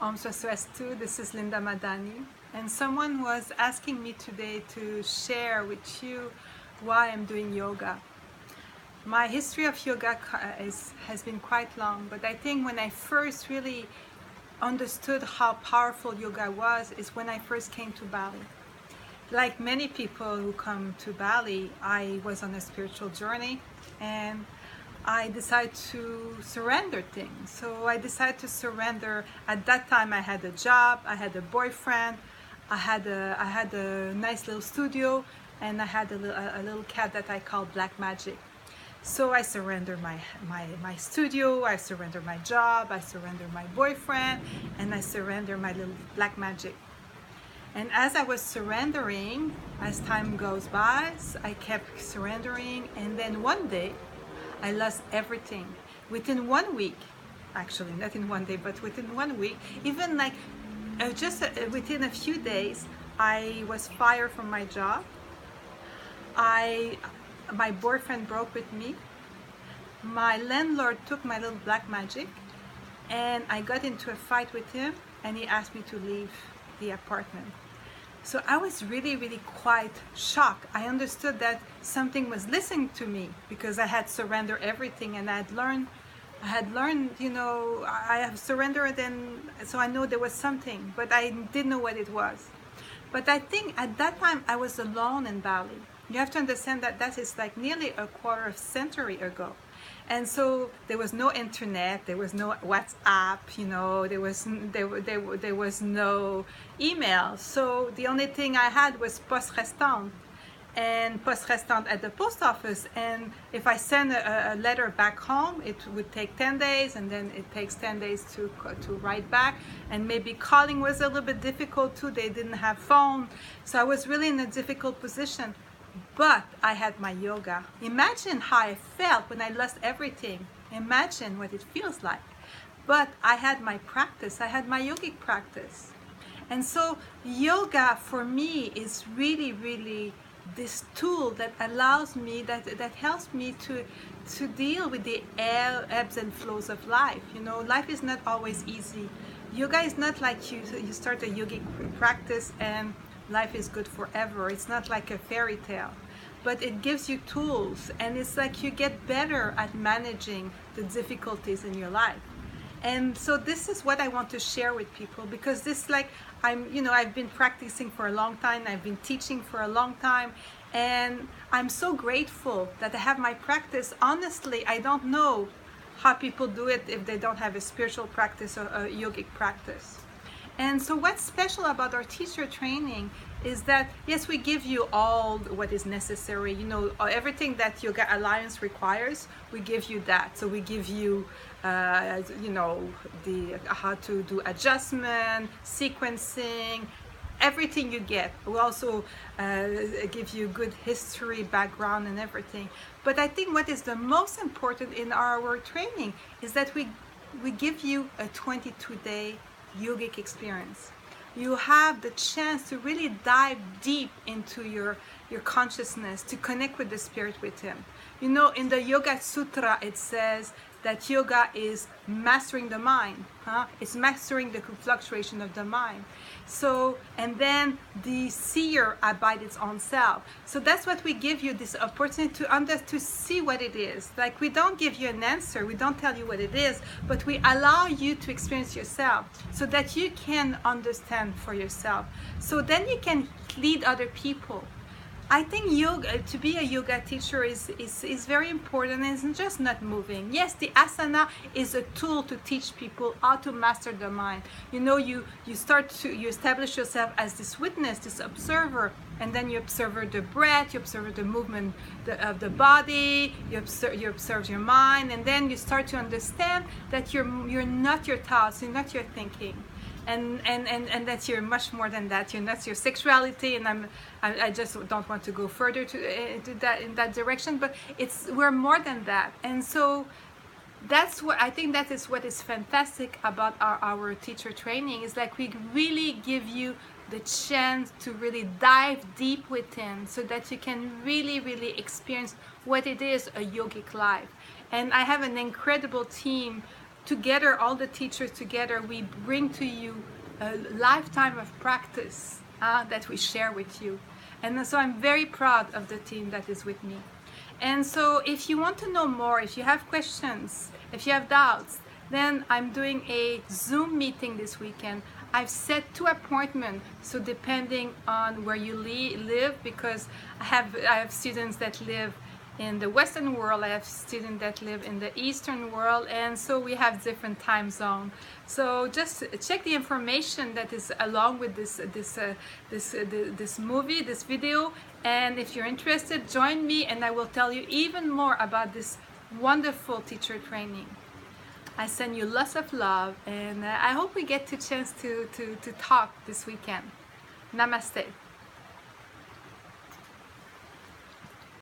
Om Swastiastu. This is Linda Madani, and someone was asking me today to share with you why I'm doing yoga. My history of yoga has been quite long, but I think when I first really understood how powerful yoga was is when I first came to Bali. Like many people who come to Bali, I was on a spiritual journey and I decided to surrender things. So I decided to surrender. At that time I had a job, I had a boyfriend, I had a nice little studio, and I had a little cat that I called Black Magic. So I surrendered my studio, I surrendered my job, I surrendered my boyfriend, and I surrendered my little Black Magic. And as I was surrendering, as time goes by, I kept surrendering, and then one day I lost everything. Within 1 week, actually not in one day, but within 1 week, even like within a few days, I was fired from my job. My boyfriend broke with me. My landlord took my little Black Magic, and I got into a fight with him, and he asked me to leave the apartment. So I was really, really quite shocked. I understood that something was listening to me because I had surrendered everything, and I had learned, you know, I have surrendered, and so I know there was something, but I didn't know what it was. But I think at that time I was alone in Bali. You have to understand that that is like nearly a quarter of a century ago. And so there was no internet, there was no WhatsApp, you know, there was no email. So the only thing I had was poste restante, and poste restante at the post office. And if I send a letter back home, it would take 10 days, and then it takes 10 days to write back. And maybe calling was a little bit difficult too. They didn't have phone. So I was really in a difficult position. But I had my yoga. Imagine how I felt when I lost everything. Imagine what it feels like. But I had my practice. I had my yogic practice. And so yoga for me is really, really this tool that allows me, that helps me to deal with the ebbs and flows of life. You know, life is not always easy. Yoga is not like you start a yogic practice and life is good forever. It's not like a fairy tale, but it gives you tools, and it's like you get better at managing the difficulties in your life. And so this is what I want to share with people, because this, like, I've been practicing for a long time, I've been teaching for a long time, and I'm so grateful that I have my practice. Honestly, I don't know how people do it if they don't have a spiritual practice or a yogic practice. And so what's special about our teacher training is that, yes, we give you all what is necessary, you know, everything that Yoga Alliance requires, we give you that. So we give you, you know, how to do adjustment, sequencing, everything you get. We also give you good history, background, and everything. But I think what is the most important in our training is that we give you a 22-day yogic experience. You have the chance to really dive deep into your consciousness, to connect with the spirit within. You know, in the Yoga Sutra, it says that yoga is mastering the mind. It's mastering the fluctuation of the mind. So, and then the seer abides its own self. So that's what we give you, this opportunity to see what it is. Like, we don't give you an answer, we don't tell you what it is, but we allow you to experience yourself so that you can understand for yourself. So then you can lead other people. I think yoga, to be a yoga teacher is very important. It's just not moving. Yes, the asana is a tool to teach people how to master the mind. You know, you establish yourself as this witness, this observer, and then you observe the breath, you observe the movement of the body, you observe your mind, and then you start to understand that you're not your thoughts, you're not your thinking. And that you're much more than that. You're not your sexuality, and I just don't want to go further into that direction. But we're more than that, and so that's what I think. That is what is fantastic about our teacher training. Is like we really give you the chance to really dive deep within, so that you can really, really experience what it is a yogic life. And I have an incredible team together, all the teachers together, we bring to you a lifetime of practice that we share with you. And so I'm very proud of the team that is with me. And so if you want to know more, if you have questions, if you have doubts, then I'm doing a Zoom meeting this weekend. I've set 2 appointments, so depending on where you live, because I have students that live in the Western world, I have students that live in the Eastern world, and so we have different time zones. So just check the information that is along with this movie, this video, and if you're interested, join me and I will tell you even more about this wonderful teacher training. I send you lots of love, and I hope we get the chance to talk this weekend. Namaste.